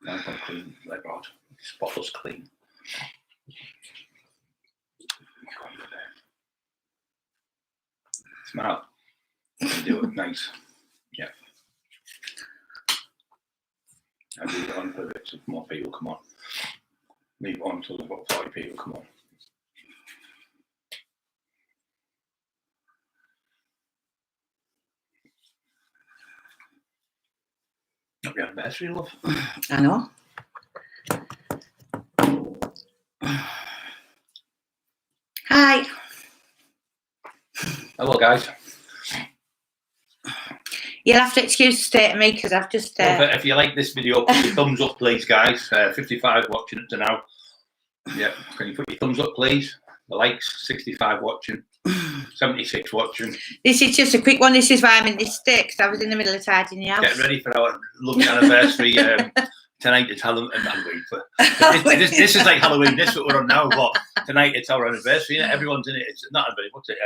I've got clean, like God. This bottle's clean. Smart. Do it nice. Yeah. I'll leave it on for a bit so more people come on. Leave it on until about 40 people come on. Happy anniversary, love. I know. Hi. Hello, guys. You'll have to excuse the state of me because I've just... If you like this video, put your thumbs up, please, guys. 55 watching it to now. Yeah, can you put your thumbs up, please? The likes, 65 watching, 76 watching. This is just a quick one. This is why I'm in this state, because I was in the middle of tidying the house. Get ready for our lovely anniversary. Tonight it's Halloween. This is like Halloween. This is what we're on now. But tonight it's our anniversary. Everyone's in it. It's not a bit. What's it?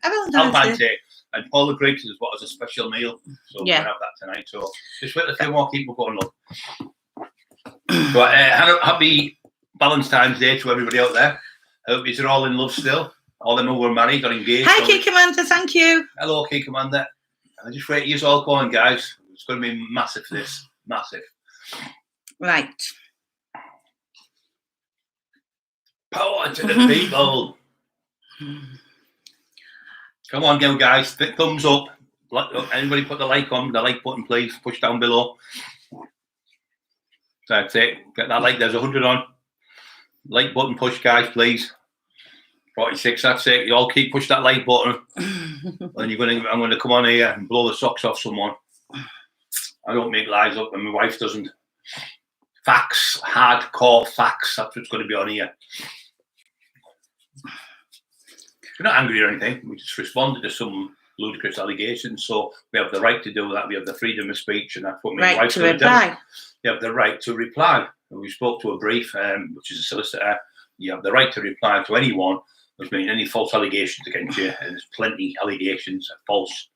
Alpante. And Paula Griggs has bought us a special meal. So we're going to have that tonight. So just wait a few more people going up. But happy Valentine's Day to everybody out there. I hope you're all in love still. All them who were married or engaged. Hi, Key Commander. Thank you. Hello, Key Commander. I just wait you all going, guys. It's going to be massive, this. Massive. Right. Power to the people. Come on, go, guys. Thumbs up. Anybody put the like on, the like button, please. Push down below. That's it. Get that like. There's 100 on. Like button push, guys, please. 46, that's it. You all keep push that like button. And I'm going to come on here and blow the socks off someone. I don't make lies up, and my wife doesn't. Facts, hardcore facts. That's what's going to be on here. We're not angry or anything. We just responded to some ludicrous allegations. So we have the right to do that. We have the freedom of speech, and that's what my wife's going to do. You have the right to reply. We spoke to a brief, which is a solicitor. You have the right to reply to anyone who's made any false allegations against you, and there's plenty of allegations are false.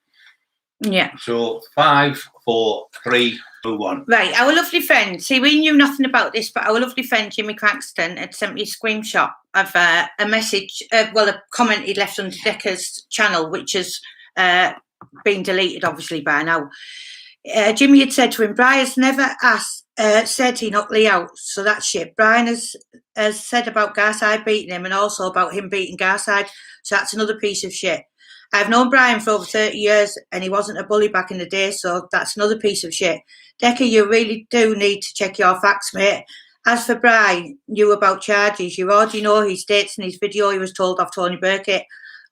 Yeah. So 5, 4, 3, 2, 1. Right, our lovely friend. See, we knew nothing about this, but our lovely friend Jimmy Cranston had sent me a screenshot of a message, a comment he'd left on Decker's channel, which has been deleted, obviously, by now. Jimmy had said to him, Brian's never said he knocked Lee out, so that's shit. Brian has said about Garside beating him and also about him beating Garside, so that's another piece of shit. I've known Brian for over 30 years and he wasn't a bully back in the day, so that's another piece of shit. Decker, you really do need to check your facts, mate. As for Brian, you about charges, you already know he states in his video he was told off Tony Burkett.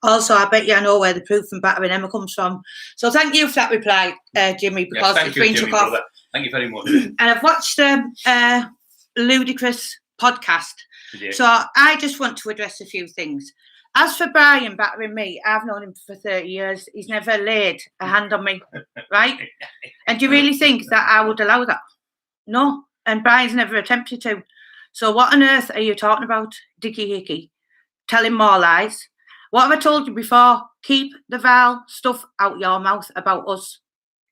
Also, I bet you I know where the proof from battering Emma comes from. So thank you for that reply, Jimmy, because yes, it's been took off. Thank you very much. And I've watched a ludicrous podcast. So I just want to address a few things. As for Brian battering me, I've known him for 30 years. He's never laid a hand on me, right? And do you really think that I would allow that? No. And Brian's never attempted to. So what on earth are you talking about, Dicky Hickey? Telling more lies. What have I told you before? Keep the vile stuff out your mouth about us,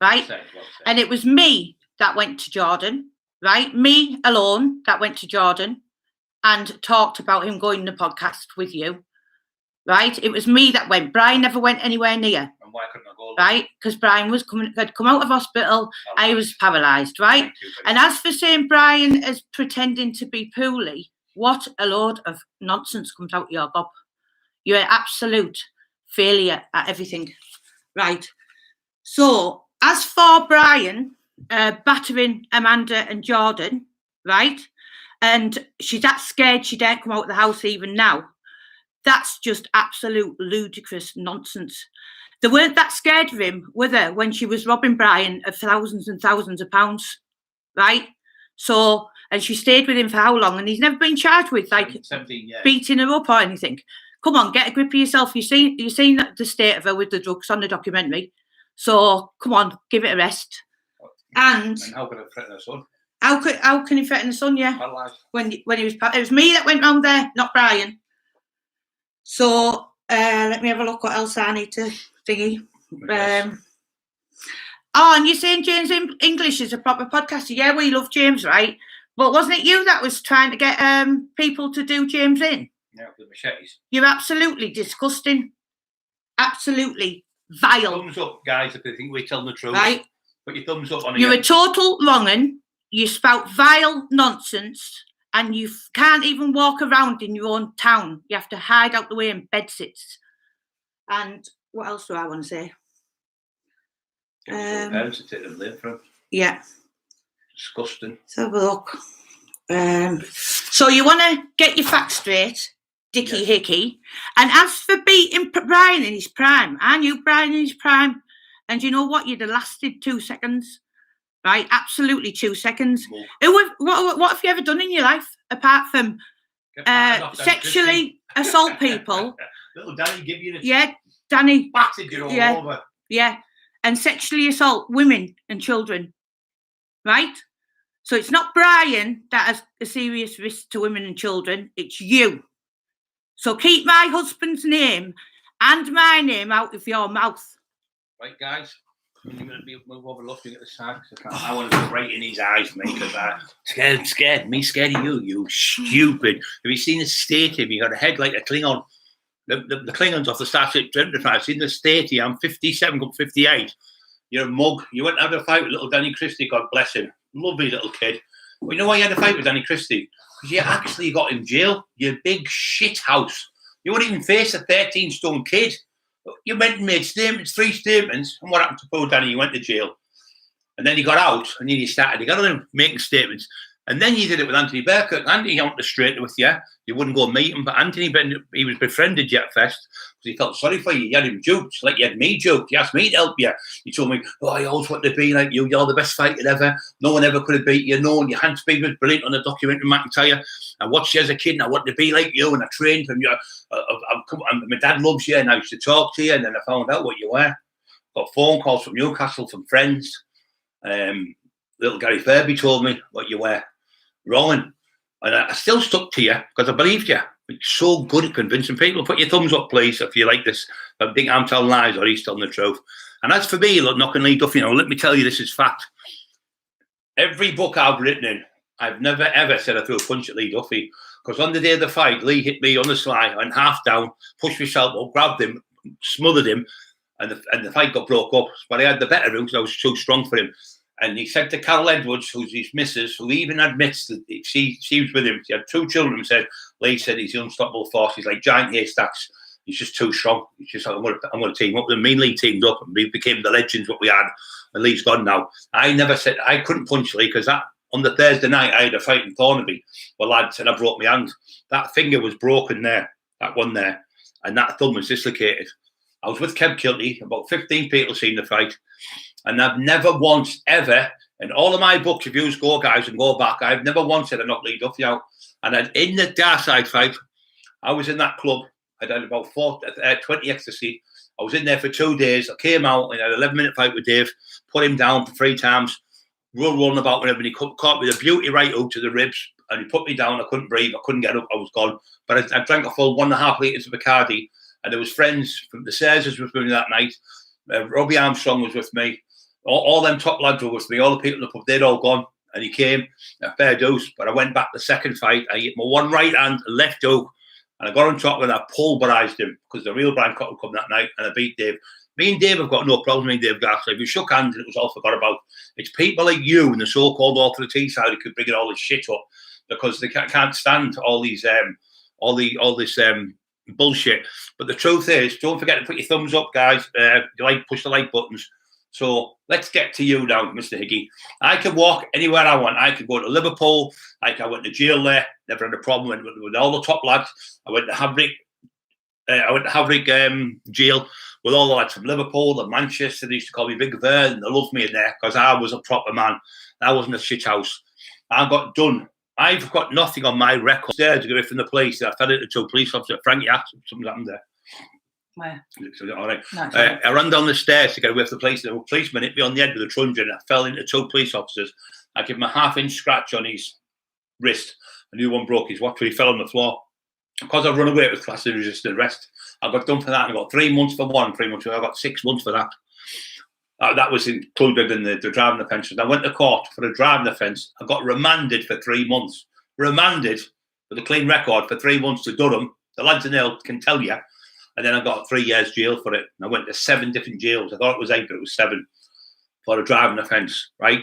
right? Well said. And it was me that went to Jordan, right? Me alone that went to Jordan and talked about him going on the podcast with you. Right, it was me that went. Brian never went anywhere near. And why couldn't I go? Right, because Brian had come out of hospital. I was paralysed. Right, and as for saying Brian is pretending to be poorly, what a load of nonsense comes out of your gob. You're an absolute failure at everything. Right. So as for Brian battering Amanda and Jordan, right, and she's that scared she daren't come out of the house even now. That's just absolute ludicrous nonsense. They weren't that scared of him, were they, when she was robbing Brian of thousands and thousands of pounds, right? So, and she stayed with him for how long? And he's never been charged with, like, 17 years. Beating her up or anything. Come on, get a grip of yourself. You've seen the state of her with the drugs on the documentary. So, come on, give it a rest. And how could I threaten her son? How can he threaten the son, yeah? When he was... It was me that went round there, not Brian. So let me have a look what else I need to thingy. And you're saying James English is a proper podcaster. Yeah, we love James, right? But wasn't it you that was trying to get people to do James in? Yeah, with machetes. You're absolutely disgusting. Absolutely vile. Thumbs up, guys, if you think we're telling the truth. Right? Put your thumbs up on it. You're a total wrong'un. You spout vile nonsense, and you can't even walk around in your own town. You have to hide out the way in bedsits. And what else do I want to say? Parents to take the blame from. Yeah. Disgusting. Let's have a look. So you want to get your facts straight, Dicky, yes. Hickey. And as for beating Brian in his prime, I knew Brian in his prime. And you know what? You'd have lasted 2 seconds. Right? Absolutely 2 seconds. What have you ever done in your life apart from sexually assault people? Little Danny give you the... Yeah, Danny. Battered you all over. Yeah. And sexually assault women and children. Right? So it's not Brian that has a serious risk to women and children. It's you. So keep my husband's name and my name out of your mouth. Right, guys. You're going to move over looking at the side. I want to look right in his eyes, mate, because I'm scared. Me scared of you stupid. Have you seen the state of him? You got a head like a Klingon. The Klingons off the Starship Enterprise. I've seen the state of you. I'm 57, got 58. You're a mug. You went to have a fight with little Danny Christie, God bless him. Lovely little kid. Well, you know why you had a fight with Danny Christie? Because you actually got in jail. You big shit house. You wouldn't even face a 13-stone kid. You went and made statements, 3 statements, and what happened to poor Danny? He went to jail. And then he got out, and then you started again making statements. And then you did it with Anthony Burkett. Anthony went straight with you. You wouldn't go meet him, but Anthony, he was befriended you at first because he felt sorry for you. You had him joked, like you had me joked. You asked me to help you. You told me, oh, I always wanted to be like you. You're the best fighter ever. No one ever could have beat you. No one. Your hand speed was brilliant on the documentary, McIntyre. I watched you as a kid, and I wanted to be like you, and I trained from you. My dad loves you, and I used to talk to you, and then I found out what you were. Got phone calls from Newcastle, from friends. Little Gary Furby told me what you were. Wrong. And I still stuck to you because I believed you. You're so good at convincing people. Put your thumbs up, please, if you like this. If I think I'm telling lies or he's telling the truth. And as for me, look, knocking Lee Duffy, let me tell you, this is fact. Every book I've written in, I've never, ever said I threw a punch at Lee Duffy. Because on the day of the fight, Lee hit me on the sly, went half down, pushed myself up, grabbed him, smothered him, and the fight got broke up. But I had the better room because I was too strong for him. And he said to Carol Edwards, who's his missus, who even admits that she was with him. She had 2 children. Said Lee said he's the unstoppable force. He's like giant haystacks. He's just too strong. He's just like, I'm going to team up with him. Me and Lee teamed up, and we became the legends what we had. And Lee's gone now. I never said I couldn't punch Lee because that on the Thursday night I had a fight in Thornaby. Well, lads, and I broke my hand. That finger was broken there. That one there, and that thumb was dislocated. I was with Kev Kilty. About 15 people seen the fight. And I've never once, ever, in all of my book reviews, go guys and go back, I've never once said I knocked Lee Duffy out. And in the Darside fight, I was in that club. I'd had about 20 ecstasy. I was in there for 2 days. I came out and had an 11-minute fight with Dave, put him down for 3 times, rolling about whenever he caught me with a beauty right hook to the ribs, and he put me down. I couldn't breathe. I couldn't get up. I was gone. But I drank a full 1.5 litres of Bacardi, and there was friends from the Sersers with me that night. Robbie Armstrong was with me. All them top lads were with me. All the people in the pub, they'd all gone. And he came, a fair dose. But I went back the second fight. I hit my one right hand, left hook, and I got on top and I pulverised him because the real Brian Cockerill come that night, and I beat Dave. Me and Dave have got no problem. Me and Dave Garcia. We shook hands and it was all forgot about. It's people like you and the so-called authority side who could bring all this shit up because they can't stand all these all this bullshit. But the truth is, don't forget to put your thumbs up, guys. Push the like buttons. So let's get to you now, Mr. Hickey. I can walk anywhere I want. I could go to Liverpool. I went to jail there. Never had a problem with all the top lads. I went to Haverick. Jail with all the lads from Liverpool and Manchester. They used to call me Big Vern, and they loved me in there because I was a proper man. I wasn't a shit house. I got done. I've got nothing on my record there to get away from the police. I fell into 2 police officers. Frankie asked something happened there. Where? All right. No, I ran down the stairs to get away from the police. The policeman hit me on the head with a truncheon. I fell into 2 police officers. I gave him a 1/2-inch scratch on his wrist. A new one broke his watch when he fell on the floor. Because I've run away, it was classed as resisting arrest. I got done for that. I got 3 months for one, 3 months. I got 6 months for that. That was included in the driving offence. I went to court for a driving offence. I got remanded for 3 months. Remanded with a clean record for 3 months to Durham. The lads in there can tell you. And then I got 3 years jail for it. And I went to 7 different jails. I thought it was 8, but it was 7 for a driving offence, right?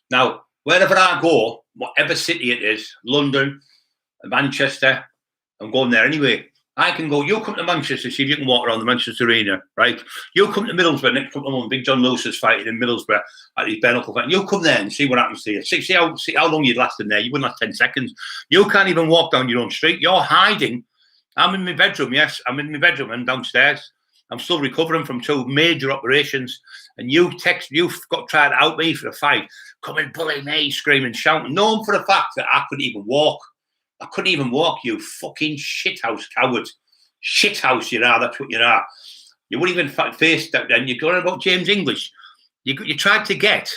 Now, wherever I go, whatever city it is, London, Manchester, I'm going there anyway. I can go, you come to Manchester, see if you can walk around the Manchester Arena, right? You come to Middlesbrough next couple of months, Big John Lewis is fighting in Middlesbrough at his bare knuckle fight. You come there and see what happens to you. See how long you'd last in there. You wouldn't last 10 seconds. You can't even walk down your own street. You're hiding. I'm in my bedroom, yes. I'm in my bedroom and downstairs. I'm still recovering from 2 major operations. And you've got tried to out me for a fight. Come and bully me, screaming, shouting. Known for the fact that I couldn't even walk. I couldn't even walk, you fucking shithouse coward. Shithouse you are, that's what you are. You wouldn't even face that then. You're going about James English. You tried to get,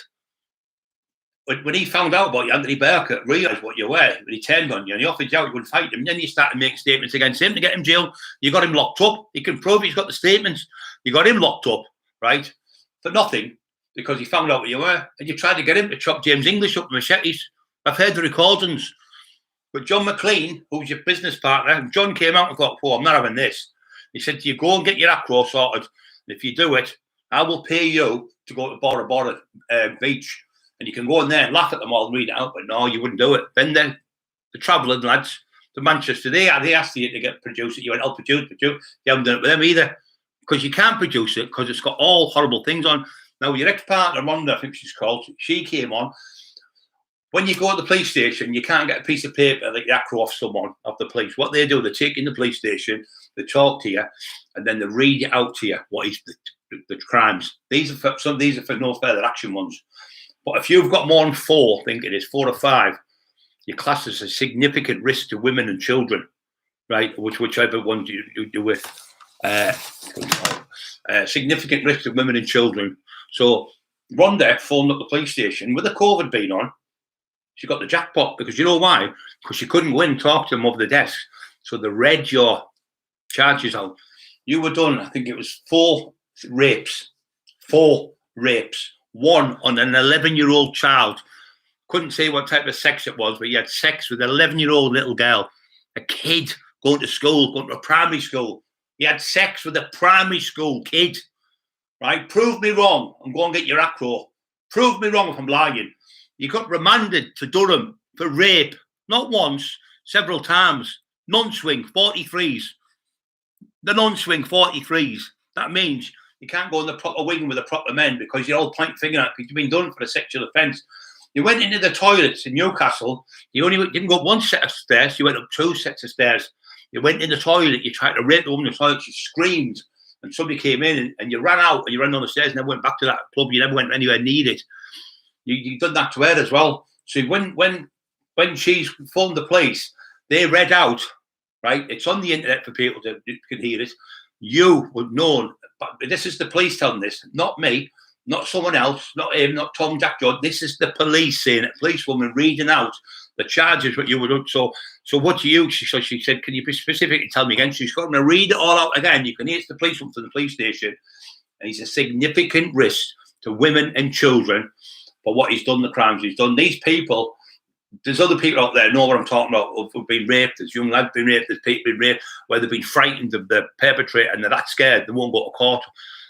when he found out about you, Anthony Burke realised what you were, when he turned on you and he offered you out, you would fight him. And then you started making statements against him to get him jailed. You got him locked up. He can prove he's got the statements. You got him locked up, right? For nothing, because he found out what you were. And you tried to get him to chop James English up with machetes. I've heard the recordings. But John McLean, who's your business partner, John came out and thought, I'm not having this. He said to you, go and get your acro sorted. And if you do it, I will pay you to go to Bora Bora Beach. And you can go in there and laugh at them all and read it out. But no, you wouldn't do it. Then the travelling lads to Manchester, they asked you to get produce it. You went, I'll produce. You haven't done it with them either. Because you can't produce it because it's got all horrible things on. Now, your ex-partner, Rhonda, I think she's called, she came on. When you go to the police station, you can't get a piece of paper like the acro off someone, off the police. What they do, they take you in the police station, they talk to you, and then they read it out to you what is the crimes. These are for no further action ones. But if you've got more than 4, I think it is 4 or 5, you're classed as a significant risk to women and children, right? Whichever one you do with. Significant risk to women and children. So Rhonda phoned up the police station with the COVID being on. She got the jackpot because you know why? Because she couldn't go in and talk to them over the desk. So they read your charges out. You were done, I think it was 4 rapes. 4 rapes. 1 on an 11-year-old child. Couldn't say what type of sex it was, but you had sex with an 11-year-old little girl. A kid going to school, going to a primary school. You had sex with a primary school kid. Right? Prove me wrong and go and get your acro. Prove me wrong if I'm lying. You got remanded to Durham for rape, not once, several times. Non-swing, 43s. The non-swing, 43s. That means you can't go in the proper wing with the proper men because you're all pointing finger at because you've been done for a sexual offence. You went into the toilets in Newcastle. You didn't go up 1 set of stairs. You went up 2 sets of stairs. You went in the toilet. You tried to rape the woman in the toilet. She screamed. And somebody came in and you ran out and you ran down the stairs and never went back to that club. You never went anywhere near it. You done that to her as well. So when she's phoned the police, they read out, right? It's on the internet for people to can hear it. You would know, but this is the police telling this, not me, not someone else, not him, not Tom, Jack, John. This is the police saying it. Policewoman reading out the charges, what you would do. So what do you? So she said, can you specifically tell me again? She's got to read it all out again. You can hear it's the policewoman from the police station, and he's a significant risk to women and children. For what he's done, the crimes he's done. These people, there's other people out there know what I'm talking about who've been raped. There's young lads been raped. There's people been raped where they've been frightened of the perpetrator and they're that scared they won't go to court.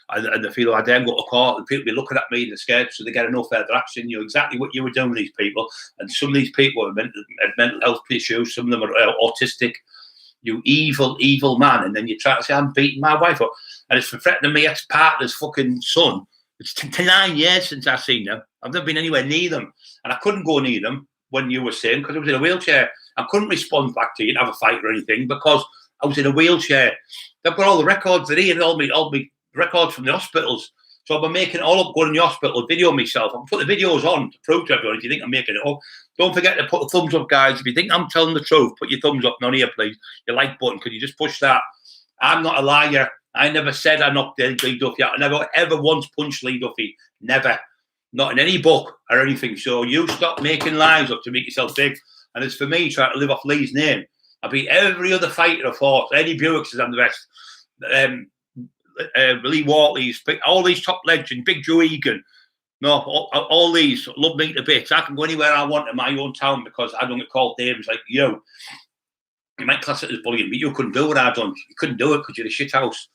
And they feel, I dare go to court. The people be looking at me and they're scared, so they get no further action. You know exactly what you were doing with these people. And some of these people have mental health issues. Some of them are autistic. You evil, evil man. And then you try to say, I'm beating my wife up. And it's for threatening me ex-partner's fucking son. It's 9 years since I've seen them. I've never been anywhere near them. And I couldn't go near them when you were saying, because I was in a wheelchair. I couldn't respond back to you and have a fight or anything because I was in a wheelchair. They've got all the records that he and all my records from the hospitals. So I've been making it all up, going in the hospital, video myself. I'll put the videos on to prove to everyone if you think I'm making it up. Don't forget to put the thumbs up, guys. If you think I'm telling the truth, put your thumbs up down here, please. Your like button. Could you just push that? I'm not a liar. I never said I knocked Lee Duffy out. I never ever once punched Lee Duffy. Never. Not in any book or anything. So you stop making lies up to make yourself big. And as for me trying to live off Lee's name, I beat every other fighter I fought. Eddie Buick says I'm the best. Lee Wortley's, all these top legends, Big Joe Egan. No, all these love me to bits. I can go anywhere I want in my own town because I don't get called names like you. You might class it as bullying, but you couldn't do what I've done. You couldn't do it because you're a shit house.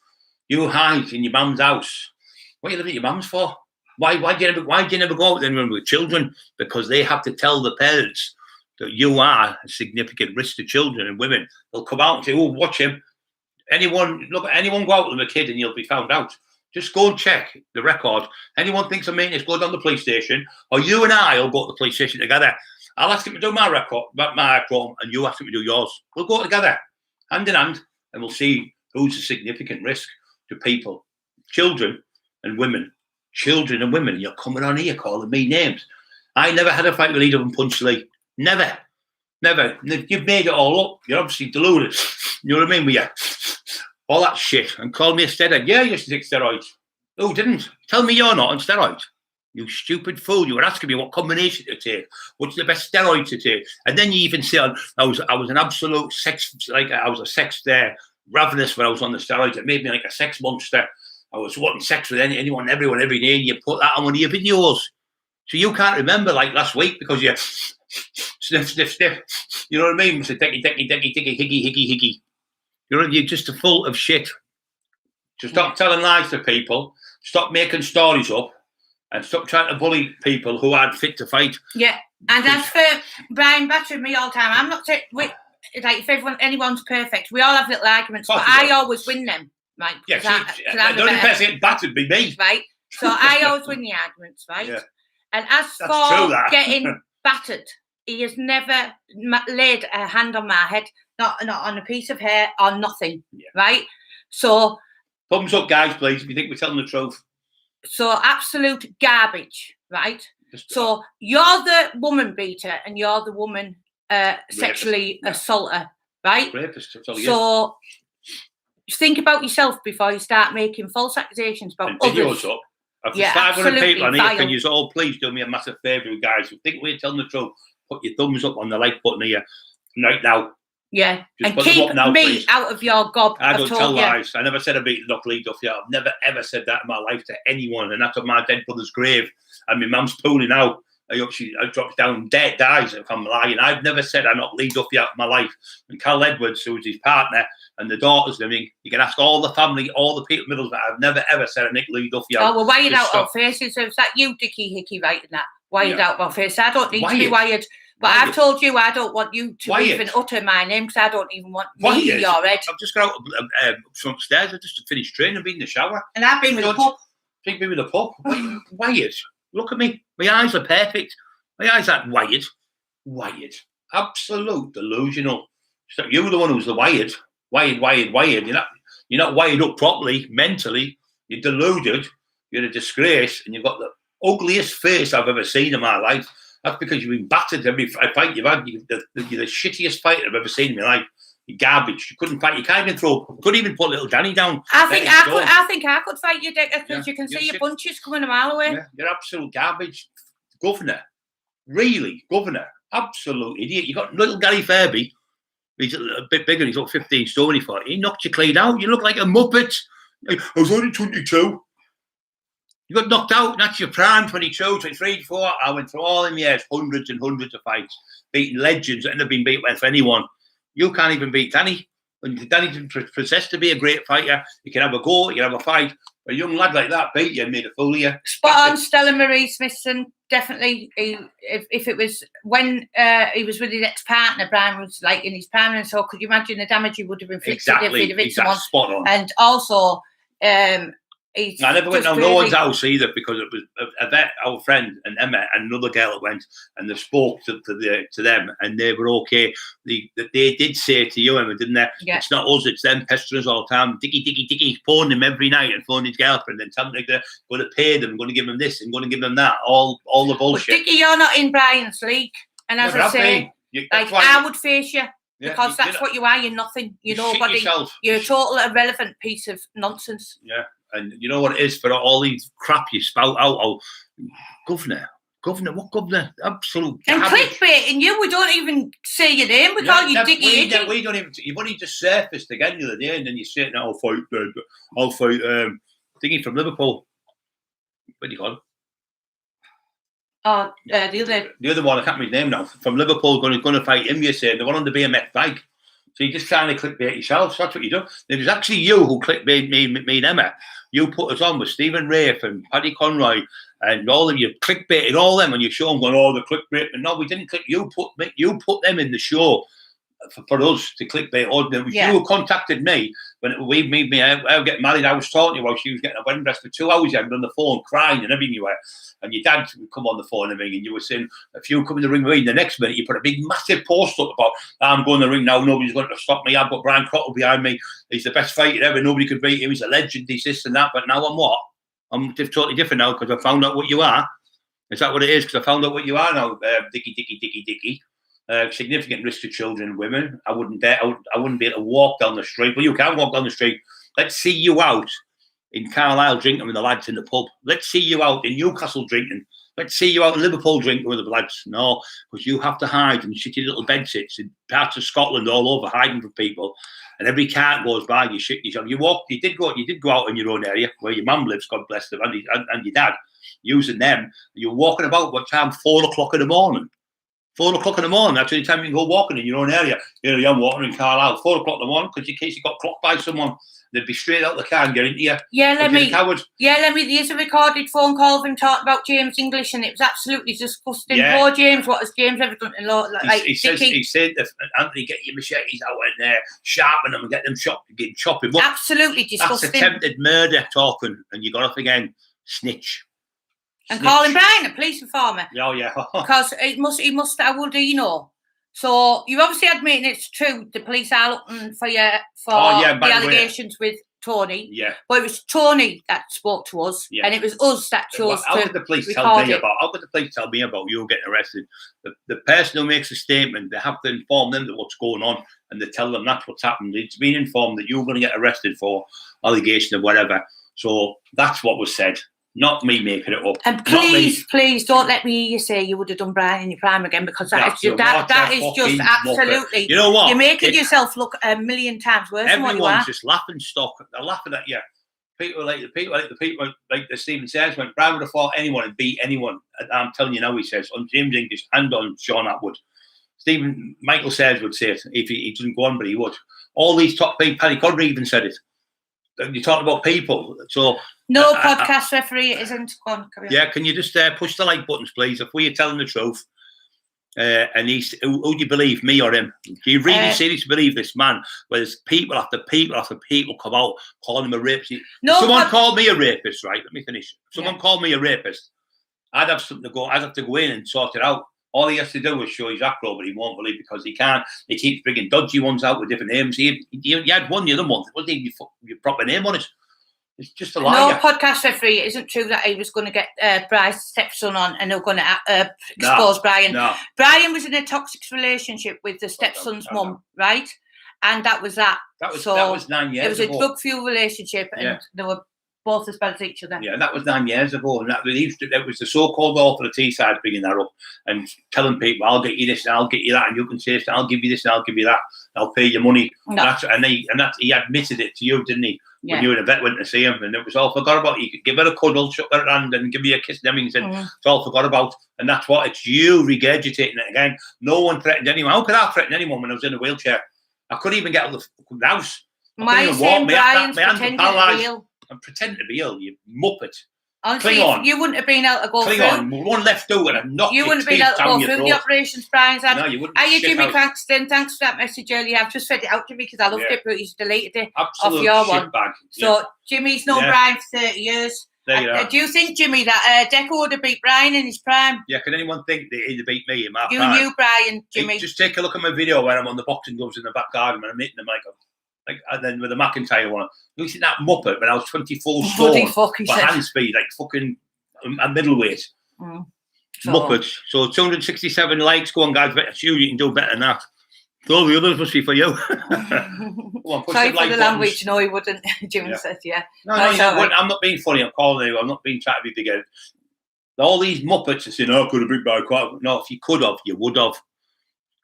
You hide in your mum's house. What are you living at your mum's for? Why do you never go out then with children? Because they have to tell the parents that you are a significant risk to children and women. They'll come out and say, "Oh, watch him." Anyone go out with a kid and you'll be found out. Just go and check the record. Anyone thinks of me, just go down to the police station, or you and I will go to the police station together. I'll ask him to do my record, my crime, and you ask him to do yours. We'll go together, hand in hand, and we'll see who's a significant risk to people, children and women. Children and women. You're coming on here calling me names. I never had a fight with Edom and Punch Lee. Never. You've made it all up. You're obviously deluded. You know what I mean with you? All that shit. And call me a steroid. Yeah, you used to take steroids. Who didn't? Tell me you're not on steroids. You stupid fool. You were asking me what combination to take. What's the best steroid to take? And then you even say I was an absolute sex, like I was a sex ravenous when I was on the steroids. It made me like a sex monster. I was wanting sex with anyone, everyone, every day, and you put that on one of your videos. So you can't remember like last week because you sniff. You know what I mean? So Dicky, Hickey. You know, you're just full of shit. So stop telling lies to people. Stop making stories up, and stop trying to bully people who aren't fit to fight. Yeah, and as for Brian battering me all the time, I'm not saying like if anyone's perfect. We all have little arguments, but I always win them. Right? Yeah, the only person getting battered be me. Right. So I always win the arguments, right? Yeah. And as for getting battered, he has never laid a hand on my head, not on a piece of hair or nothing, right? So thumbs up, guys, please, if you think we're telling the truth. So absolute garbage, right? So you're the woman beater and you're the woman sexually assaulter, right? Rapist, so think about yourself before you start making false accusations about others. Up. I've 500 people on here. Can you all please do me a massive favour, guys? If you think we're telling the truth, put your thumbs up on the like button here right now. Yeah, just and keep me please. Out of your gob. I don't tell lies. I never said I beat the Lee Duffy. I've never ever said that in my life to anyone, and that's on my dead brother's grave. And my mum's pulling out. I drops down dead, dies if I'm lying. I've never said I knocked Lee Duffy out of my life. And Carl Edwards, who was his partner, and the daughters, I mean, you can ask all the family, all the people middle, but I've never ever said I nicked Lee Duffy out. Oh, well, wired out our faces. So is that you, Dicky, Hickey, writing that? Wired out our face. I don't need to be wired. But I've told you I don't want you to even utter my name because I don't even want me in your head. I've just got out from upstairs. I just finished training and been in the shower. And I've been with a pup. You've been with a pup? Wired. Look at me. My eyes are perfect. My eyes aren't wired. Wired. Absolute delusional. So you're the one who's the wired. Wired. You're not wired up properly, mentally. You're deluded. You're a disgrace. And you've got the ugliest face I've ever seen in my life. That's because you've been battered every fight you've had. You're the shittiest fighter I've ever seen in my life. You're garbage. You couldn't fight. You can't even couldn't even put little Danny down. I think I could fight you, Dick, because you can see your punches coming a mile away. Yeah, you're absolute garbage. Governor. Really, governor. Absolute idiot. You got little Gary Fairby. He's a bit bigger. He's about 15 stone. He knocked you clean out. You look like a muppet. I was only 22. You got knocked out, and that's your prime, 22, 23, 24. I went through all them years, hundreds and hundreds of fights, beating legends that never been beat with anyone. You can't even beat Danny. And Danny didn't possess to be a great fighter. You can have a go, you can have a fight. A young lad like that beat you and made a fool of you. Spot on, Stella Marie Smithson. Definitely. If it was when he was with his ex-partner, Brian was like in his prime, and so could you imagine the damage he would have inflicted if he'd have hit someone? Spot on. And also, I never went to no one's house either because it was a vet, our friend, and Emma and another girl that went, and they spoke to them, and they were okay. They did say to you, Emma, didn't they? Yeah. It's not us, it's them pestering us all the time. Dicky, phoning him every night and phoning his girlfriend and telling them they're going to pay them, going to give them this and going to give them that, all the bullshit. But Dicky, you're not in Brian's league, and as I say, I would face you. Because that's what you are. You're nothing. You're nobody. You're a total irrelevant piece of nonsense. Yeah. And you know what it is for all these crap you spout out. Oh, governor, Governor, what governor? Absolute. And clickbaiting you, we don't even say your name. We call you Dicky. We don't even. You've only just surfaced again the other day, and then you're saying, "I'll fight Dicky from Liverpool." What do you call him? Oh, the other one. I can't remember his name now. From Liverpool, going to fight him. You're saying the one on the BMX bike. So you're just trying to clickbait yourself. So that's what you do. It was actually you who clickbait me and Emma. You put us on with Stephen Rafe and Paddy Conroy and all of you clickbaited all them on your show and going, oh, the clickbait. But no, we didn't click. You put them in the show for us to clickbait. You who contacted me when I was getting married. I was talking to you while she was getting a wedding dress for 2 hours. I was on the phone crying and everything you were. And your dad would come on the phone and ring, and you were saying, if you come in the ring with me, the next minute you put a big, massive post up about, I'm going to the ring now, nobody's going to stop me. I've got Brian Crottle behind me. He's the best fighter ever. Nobody could beat him. He's a legend. He's this and that. But now I'm what? I'm totally different now because I found out what you are. Is that what it is? Because I found out what you are now, Dicky. Significant risk to children and women. I wouldn't be able to walk down the street. Well, you can walk down the street. Let's see you out in Carlisle drinking with the lads in the pub. Let's see you out in Newcastle drinking. Let's see you out in Liverpool drinking with the lads. No, because you have to hide in shitty little bed sits in parts of Scotland all over, hiding from people. And every cart goes by, you shit yourself. You did go out in your own area where your mum lives, God bless them, and your dad, using them. You're walking about what time? 4 o'clock in the morning. 4 o'clock in the morning. That's the only time you can go walking in your own area. You know, I'm walking in Carlisle 4 o'clock in the morning because in case you got clocked by someone. They'd be straight out the car and get into you. There's a recorded phone call of him talking about James English, and it was absolutely disgusting. Poor James, what has James ever done? He said, Anthony, get your machetes out in there, sharpen them and get them chopping. Absolutely disgusting. That's attempted murder talking, and you got off again, snitch. And calling Brian a police informer. Oh, yeah. Because he must, how would he know? So you obviously admitting it's true. The police are looking for you for the allegations with Tony. Yeah. But it was Tony that spoke to us, and it was us that chose to How could the police tell me about you getting arrested? The person who makes a statement, they have to inform them that what's going on, and they tell them that's what's happened. It's been informed that you're going to get arrested for allegation of whatever. So that's what was said. Not me making it up. And please don't let me hear you say you would have done Brian in your prime again, because that is just absolutely. You know what? You're making yourself look a million times worse than what you are. Everyone's just laughing stock. They're laughing at you. People like the Stephen says went, Brian would have fought anyone and beat anyone. I'm telling you now, he says on James English and on Sean Atwood. Michael Sayers would say it if he didn't go on, but he would. All these top people, Paddy Conroy even said it. You talk about people, so no podcast referee isn't on. Yeah, can you just push the like buttons, please? If we are telling the truth, and who do you believe, me or him? Do you really seriously believe this man? Where there's people after people after people come out calling him a rapist. Someone called me a rapist, right? Let me finish. Someone called me a rapist. I'd have something to go. I'd have to go in and sort it out. All he has to do is show his acro, but he won't believe because he can't. He keeps bringing dodgy ones out with different names. He had one the other month. It wasn't even your proper name on it. It's just a lie. No, podcast referee, it isn't true that he was going to get Bryce's stepson on and they were going to expose Brian. No. Brian was in a toxic relationship with the stepson's mum, right? And that was that. That was 9 years ago. It was a drug-fueled relationship, and they were both as bad as each other. Yeah, that was 9 years ago. And that was the so-called law for the Teesside bringing that up and telling people, I'll get you this and I'll get you that, and you can say, I'll give you this and I'll give you that. I'll pay your money. No. He admitted it to you, didn't he? Yeah. When you and a vet went to see him, and it was all forgot about. You could give her a cuddle, shook her hand, and give you a kiss and everything. Said, it's all forgot about. And that's what it's you regurgitating it again. No one threatened anyone. How could I threaten anyone when I was in a wheelchair? I couldn't even get out of the house. Why are you saying Brian's pretending to be ill? I'm pretending to be ill, you muppet. Honestly, you wouldn't have been able to go through. One left out and I'm not. You wouldn't have been able to go through the operations Brian's had. No, you wouldn't. Are you Jimmy Cranston? Thanks for that message earlier. I've just read it out to me because I loved it, but he's deleted it off your one. Bag. So Jimmy's known Brian for 30 years. Do you think, Jimmy, that Deco would have beat Brian in his prime? Yeah, can anyone think that he'd have beat me in my prime? You knew Brian, Jimmy. Just take a look at my video where I'm on the boxing gloves in the back garden and I'm hitting them and then with the McIntyre one. You see that muppet when I was 24 stone for hand speed, like fucking a middleweight. Muppet. So 267 likes. Go on, guys. It's you can do better than that. All the others must be for you. Sorry for the language. No, he wouldn't. Jim says, No, I'm not being funny. I'm calling you. I'm not being trying to be big. all these muppets are saying, "Oh, could have been by quite." No, if you could have, you would have.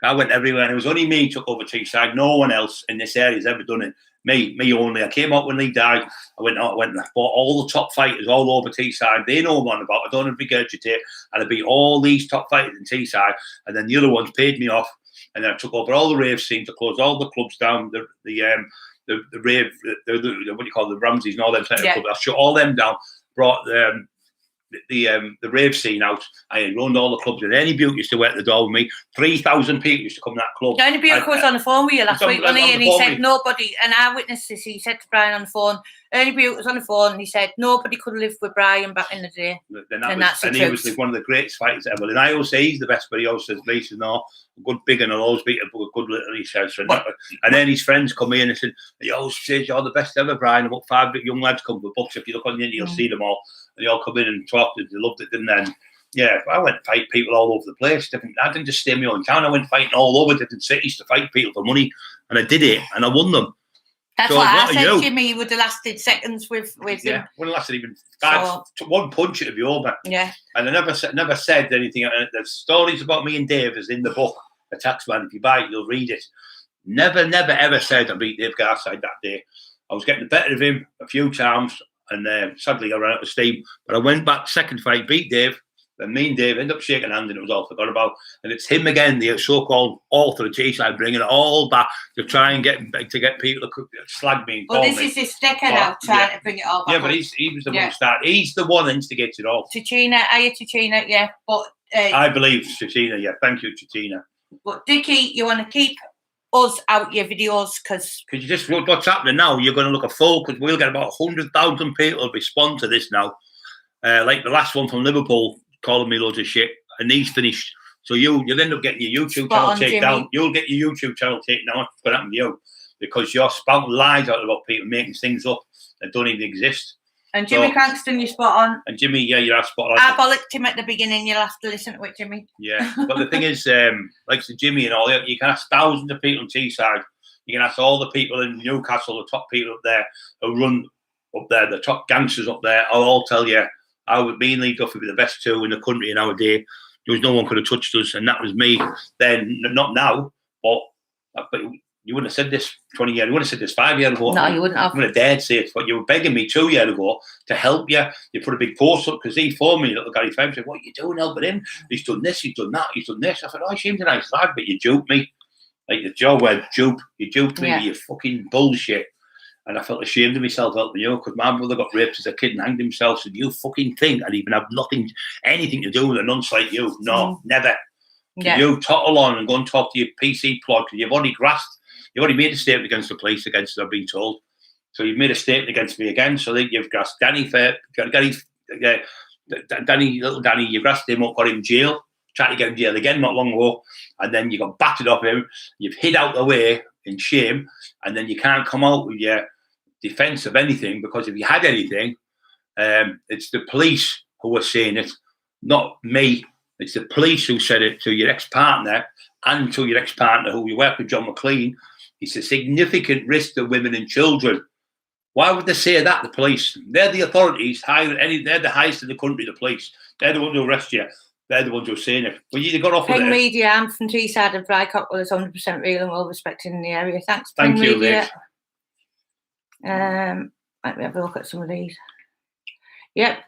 I went everywhere, and it was only me who took over Teesside. No one else in this area has ever done it. Me only. I came out when Lee died. I went and bought all the top fighters all over Teesside. They know what I'm about. I don't have to regurgitate. And I beat all these top fighters in Teesside, and then the other ones paid me off. And then I took over all the rave scenes. I closed all the clubs down. The rave, what do you call it, the Ramses and all them type of clubs. I shut all them down. Brought the rave scene out. I run all the clubs, and any beauty used to work the door with me. 3,000 people used to come to that club. Any beauty was on the phone with you last week, wasn't he? And he said nobody, and I witnessed this. He said to Brian on the phone, Ernie Butte was on the phone, and he said nobody could live with Brian back in the day. And he was one of the greatest fighters ever. And I always say he's the best, but he always says, Lisa, no, good big, and I'll always beat a good little, he says. And then his friends come in and said, he always says, you're the best ever, Brian. About 5 young lads come for books. If you look on the internet, you'll see them all. And they all come in and talked, and they loved it. And then, yeah, I went to fight people all over the place. I didn't just stay in my own town. I went fighting all over different cities to fight people for money. And I did it, and I won them. That's what I said, Jimmy. You would have lasted seconds with him. Yeah, wouldn't have lasted even 5. One punch, it'd be over. Yeah. And I never said anything. There's stories about me and Dave is in the book, The Taxman. If you buy it, you'll read it. Never, ever said I beat Dave Garside that day. I was getting the better of him a few times, and sadly I ran out of steam. But I went back, second fight, beat Dave. Then me and Dave ended up shaking hands, and it was all forgot about. And it's him again, the so-called author of Teesside, bringing it all back to try and get people to slag me. Well, this is his sticker now, trying to bring it all back. Yeah, but he was the one who started. He's the one that instigated it all. Tichina, Tichina, yeah. But I believe Tichina, yeah. Thank you, Tichina. But Dicky, you want to keep us out your videos because you just what's happening now? You're going to look at full, because we'll get about 100,000 people respond to this now. Like the last one from Liverpool, calling me loads of shit, and he's finished. So you'll end up getting your YouTube channel taken down. You'll get your YouTube channel taken down. What's going to happen to you? Because you're spouting lies out about people, making things up that don't even exist. And Jimmy Cranston, you're spot on. And Jimmy, yeah, you're spot on. I bollocked him at the beginning. You'll have to listen to it, Jimmy. Yeah, but the thing is, like the Jimmy and all, you can ask thousands of people in Teesside. You can ask all the people in Newcastle, the top people up there who run up there, the top gangsters up there. I'll all tell you. Me and Lee Duffy were the best two in the country in our day. There was no one could have touched us, and that was me then. Not now, but you wouldn't have said this 20 years. You wouldn't have said this 5 years ago. No, you wouldn't have. I wouldn't have dared say it, but you were begging me 2 years ago to help you. You put a big post up because he phoned me, little Gary Femme, said, "What are you doing helping him? He's done this, he's done that, he's done this." I said, "Oh, he seems a nice lad, but you duped me." Like the Joe word, dupe. You duped me with your fucking bullshit. And I felt ashamed of myself helping you, because my brother got raped as a kid and hanged himself. So you fucking think I'd even have anything to do with a nonce like you? No, never. Yeah. You toddle on and go and talk to your PC plug, because you've already made a statement against the police, against us, I've been told. So you've made a statement against me again. So that you've grasped Danny, little Danny, you've grasped him up, got him in jail, tried to get him in jail again not long ago, and then you got battered off him. You've hid out the way in shame, and then you can't come out with your defence of anything, because if you had anything, it's the police who were saying it, not me. It's the police who said it to your ex-partner and to your ex-partner who you work with, John McLean. It's a significant risk to women and children. Why would they say that, the police? They're the authorities, they're the highest in the country, the police. They're the ones who arrest you. They're the ones who are saying it. Well, you got off with it. Ping Media, I'm from Teesside, and Bry Cockerill is 100% real and well respected in the area. Thanks, Thank you, Media. Let me have a look at some of these. Yep.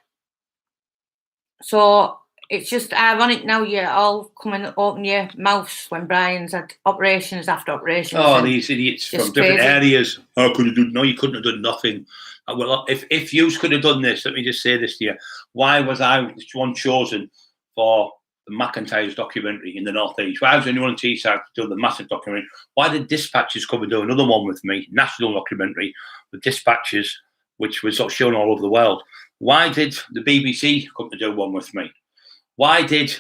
So it's just ironic now you're all coming open your mouths when Brian's had operations after operations. Oh, these idiots from different areas. Oh, could you do? No, you couldn't have done nothing. Well, if you could have done this, let me just say this to you. Why was I the one chosen for the McIntyre's documentary in the North East? Why was anyone in Teesside to do the massive documentary? Why did Dispatches come and do another one with me, national documentary with Dispatches, which was sort of shown all over the world? Why did the BBC come to do one with me? Why did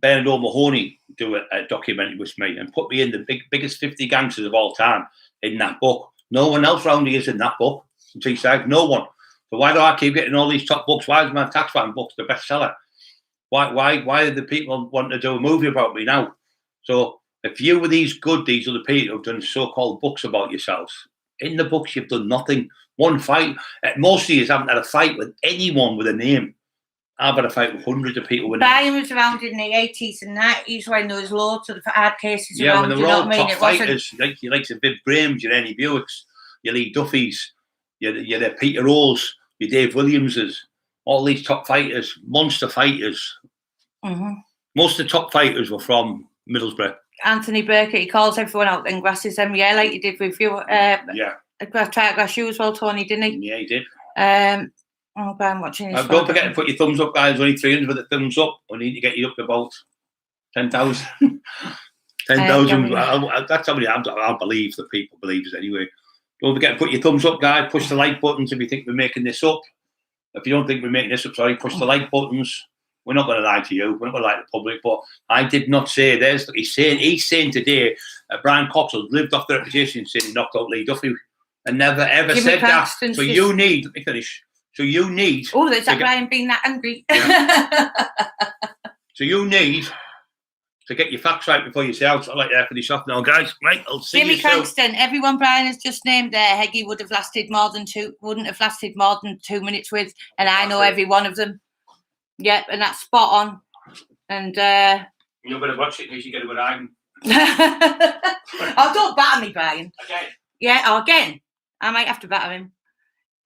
Bernard O'Mahony do a documentary with me and put me in the biggest 50 gangsters of all time in that book? No one else around here is in that book in Teesside. No one. So why do I keep getting all these top books? Why is my tax fan books the bestseller? Why do the people want to do a movie about me now? So if you were these other people who've done so-called books about yourselves, in the books you've done nothing. One fight. Most of you haven't had a fight with anyone with a name. I've had a fight with hundreds of people. Brian was around in the 80s and 90s when there was loads of hard cases around. Yeah, when they were all top It fighters, like your Viv Grahams, your Annie Buicks, your Lee Duffys, your Peter Rolls, your Dave Williamses, all these top fighters, monster fighters. Mm-hmm. Most of the top fighters were from Middlesbrough. Anthony Burkett, he calls everyone out and grasses them, yeah, like he did with you. Yeah. I tried to grass you as well, Tony, didn't he? Yeah, he did. I'm watching this. Don't forget to put your thumbs up, guys. Only 300 with the thumbs up. We need to get you up to about 10,000. 10,000. That's how many I believe that people believe us anyway. Don't forget to put your thumbs up, guys. Push the like buttons if you think we're making this up. If you don't think we're making this up, sorry, push the like buttons. We're not going to lie to you. We're not going to lie to the public. But I did not say this. He's saying today Brian Cockerill lived off the reputation saying he knocked out Lee Duffy and never ever Jimmy said Paxton that. So you need. Let me finish. So you need. Oh, there's that Brian being that angry. Yeah. So you need to get your facts right before you say out. I'd like to finish off now, guys. Right, I'll see Jimmy you soon. Cranston, everyone Brian has just named there, Hickey wouldn't have lasted more than 2 minutes with, and I know every one of them. Yep, and that's spot on. And you better watch it because you get a good eye. Oh, don't batter me, Brian. Again. Yeah, again. I might have to batter him.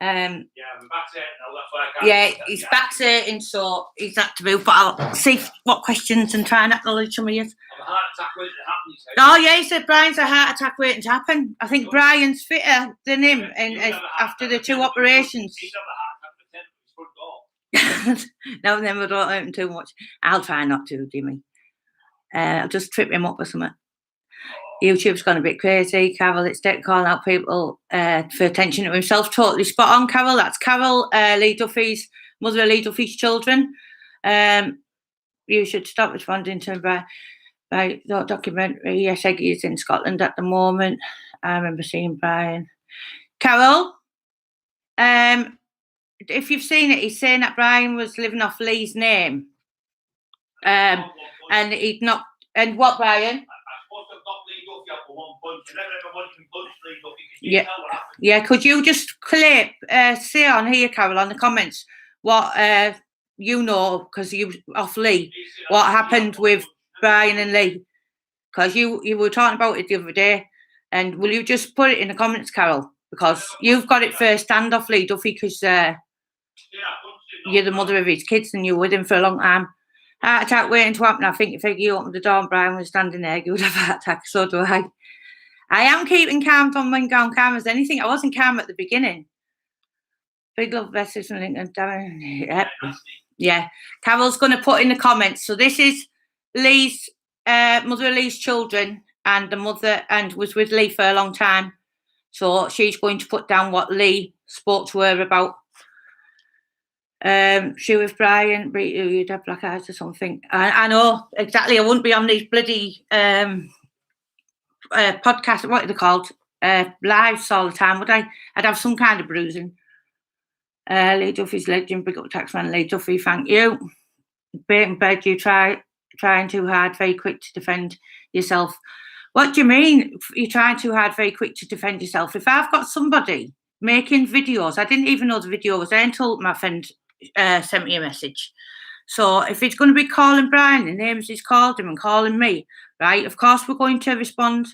Yeah, I'm back there now. That's why I can't. Yeah, he's back hurting, so he's had to move. But I'll see what questions and try and acknowledge some of you. A heart attack waiting to happen, he said. Oh yeah, he said Brian's a heart attack waiting to happen. I think Brian's fitter than him, and after the 2 operations. He's had a heart attack with 10 at his front door. No, then we don't hurt him too much. I'll try not to, Jimmy. I'll just trip him up or something. YouTube's gone a bit crazy. Carol, it's dead calling out people for attention to himself. Totally spot on, Carol. That's Carol, Lee Duffy's mother of Lee Duffy's children. You should stop responding to him by the documentary. Yes, Hickey is in Scotland at the moment. I remember seeing Brian. Carol, if you've seen it, he's saying that Brian was living off Lee's name. And he'd not. And what, Brian? Yeah. Could you just say on here, Carol, on the comments what you know, because you off Lee, what happened with Brian and Lee? Because you were talking about it the other day, and will you just put it in the comments, Carol? Because you've got it first hand off Lee Duffy, because you're the mother of his kids and you were with him for a long time. Heart attack waiting to happen. I think if Hickey opened the door and Brian was standing there, he would have a heart attack. So do I. I am keeping calm on when calm as anything. I wasn't calm at the beginning. Big love message from Lincoln. Yeah. Carol's going to put in the comments. So this is Lee's mother of Lee's children, and the mother and was with Lee for a long time. So she's going to put down what Lee spoke to her about. She with Brian, you'd have black eyes or something. I know exactly. I wouldn't be on these bloody podcasts. What are they called? Lives all the time, would I? I'd have some kind of bruising. Lee Duffy's legend. Big up taxman Lee Duffy. Thank you. Bait and bed. You trying too hard. Very quick to defend yourself. What do you mean? You're trying too hard. Very quick to defend yourself. If I've got somebody making videos, I didn't even know the video was there until my friend sent me a message. So if it's going to be calling Brian, the names he's called him and calling me, right? Of course we're going to respond.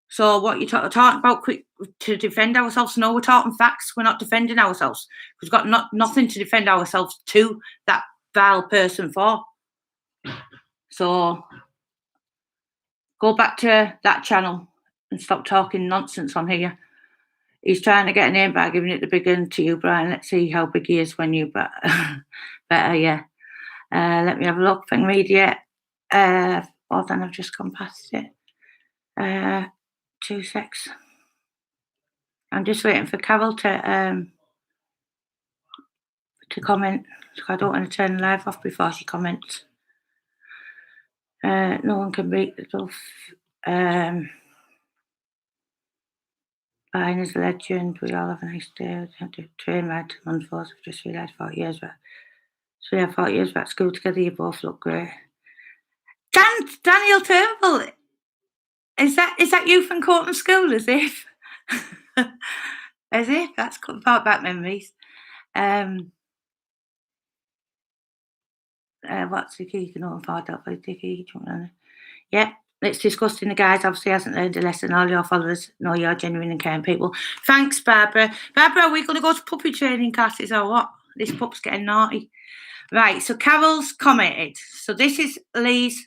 So what you're talking about quick to defend ourselves? No, we're talking facts. We're not defending ourselves. We've got nothing to defend ourselves to that vile person for. So go back to that channel and stop talking nonsense on here. He's trying to get a name by giving it the big one to you, Brian. Let's see how big he is when you better, yeah. Let me have a look. Thing media. Hold on, I've just gone past it. 2 secs. I'm just waiting for Carol to comment. I don't want to turn the live off before she comments. No one can beat the Duff. Brian is a legend. We all have a nice day. Train ride to Munfors. I've just realised 40 years back. So yeah, 40 years back at school together. You both look great. Daniel Turnbull. Is that you from Courtney School? As if. As if. That's brought back memories. What's Dicky? You can all afford that by Dicky. Yeah, it's disgusting. The guys obviously hasn't learned a lesson. All your followers know you're genuine and caring people. Thanks, Barbara. Barbara, are we going to go to puppy training classes or what? This pup's getting naughty. Right, so Carol's commented. So this is Lee's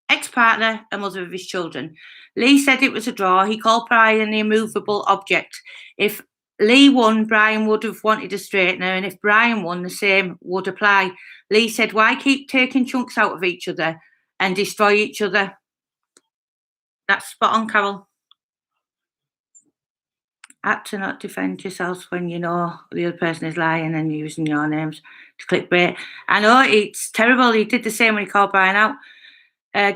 ex-partner and mother of his children. Lee said it was a draw. He called Brian the immovable object. If Lee won, Brian would have wanted a straightener, and if Brian won, the same would apply. Lee said, why keep taking chunks out of each other and destroy each other? That's spot on, Carol. Act to not defend yourselves when you know the other person is lying and using your names to clickbait. I know, it's terrible. He did the same when he called Brian out.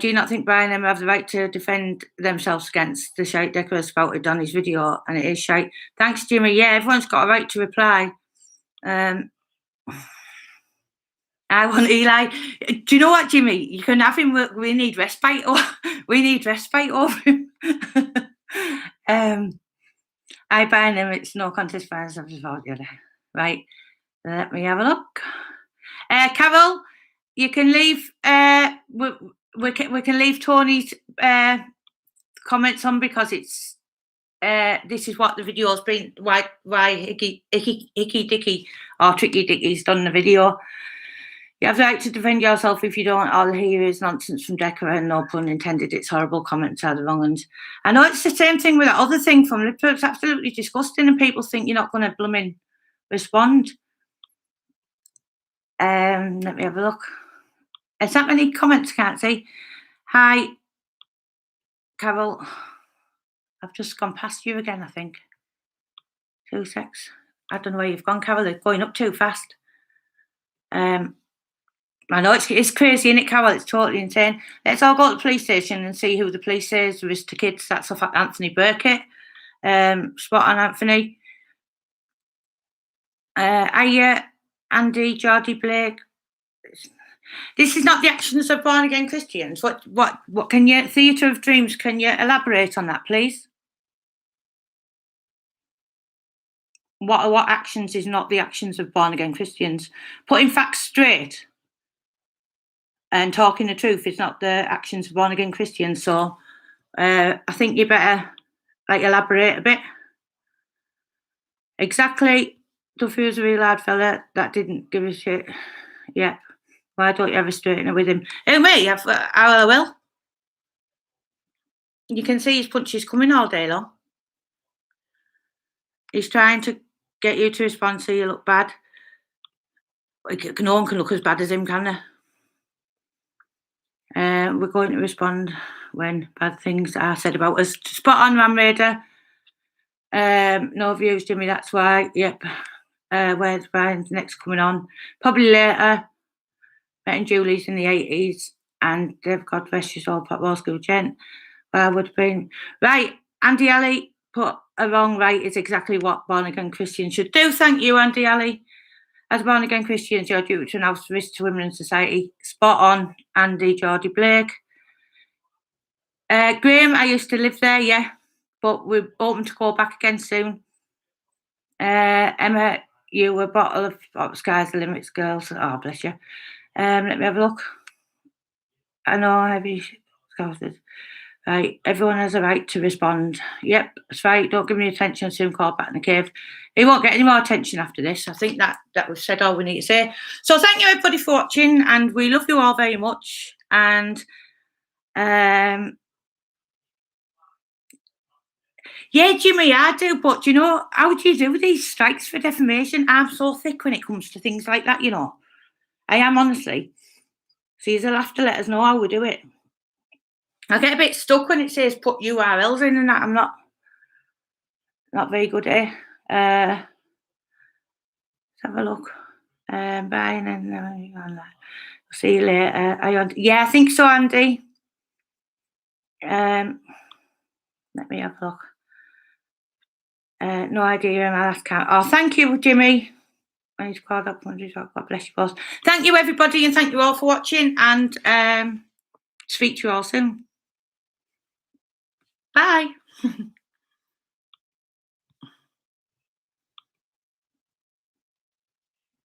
Do you not think Brian and them have the right to defend themselves against the shite Decker spouted on his video? And it is shite. Thanks, Jimmy. Yeah, everyone's got a right to reply. I want Eli. Do you know what, Jimmy? You can have him. We need respite. We need respite over him. I buy him. It's no contest violence of the other. Right. Let me have a look. Carol, you can leave. We can leave Tony's comments on because it's this is what the video's been. Why Hickey Dicky or Tricky Dicky's done the video. You have the right to defend yourself if you don't. All here is nonsense from Decker, and no pun intended. It's horrible comments are the wrong ones. I know it's the same thing with that other thing from Liverpool. It's absolutely disgusting, and people think you're not going to blooming respond. Let me have a look. Is that many comments? Can't see. Hi, Carol. I've just gone past you again, I think. 2 secs. I don't know where you've gone, Carol. It's going up too fast. I know it's crazy, isn't it, Carol? It's totally insane. Let's all go to the police station and see who the police says there is to kids. That's off Anthony Burkett. Spot on, Anthony. Andy, Geordie Blake. This is not the actions of born again Christians. What can you, Theatre of Dreams, can you elaborate on that, please? What actions is not the actions of born again Christians? Putting facts straight and talking the truth is not the actions of born again Christians. So I think you better elaborate a bit. Exactly. Duffy was a real hard fella that didn't give a shit. Yeah. Why don't you ever straighten it with him? Oh, me, I will. You can see his punches coming all day long. He's trying to get you to respond so you look bad. No one can look as bad as him, can they? We're going to respond when bad things are said about us. Spot on, Ram Raider. No views, Jimmy, that's why. Yep. Where's Brian's next coming on? Probably later. Met in Julie's in the 80s, and God bless you all, Pop Law School gent. Well, would have been right. Andy Alley put a wrong right is exactly what born again Christians should do. Thank you, Andy Alley. As born again Christians, your duty to announce risk to women in society. Spot on, Andy Geordie Blake. Graham, I used to live there, yeah, but we're open to go back again soon. Emma, you were a bottle of sky's the limits, girls. Oh, bless you. Let me have a look. I know heavy scouted. Right, everyone has a right to respond. Yep, that's right. Don't give me attention, soon call back in the cave. He won't get any more attention after this. I think that we've said all we need to say. So thank you everybody for watching, and we love you all very much. And yeah, Jimmy, I do, but you know, how do you do these strikes for defamation? I'm so thick when it comes to things like that, you know. I am, honestly. So you'll have to let us know how we do it. I get a bit stuck when it says put URLs in and that. I'm not very good at it. Let's have a look. Bye, and then see you later. Yeah, I think so, Andy. Let me have a look. No idea. My last count. Oh, thank you, Jimmy. I need to call that one. God bless you both. Thank you, everybody, and thank you all for watching. And speak to you all soon. Bye.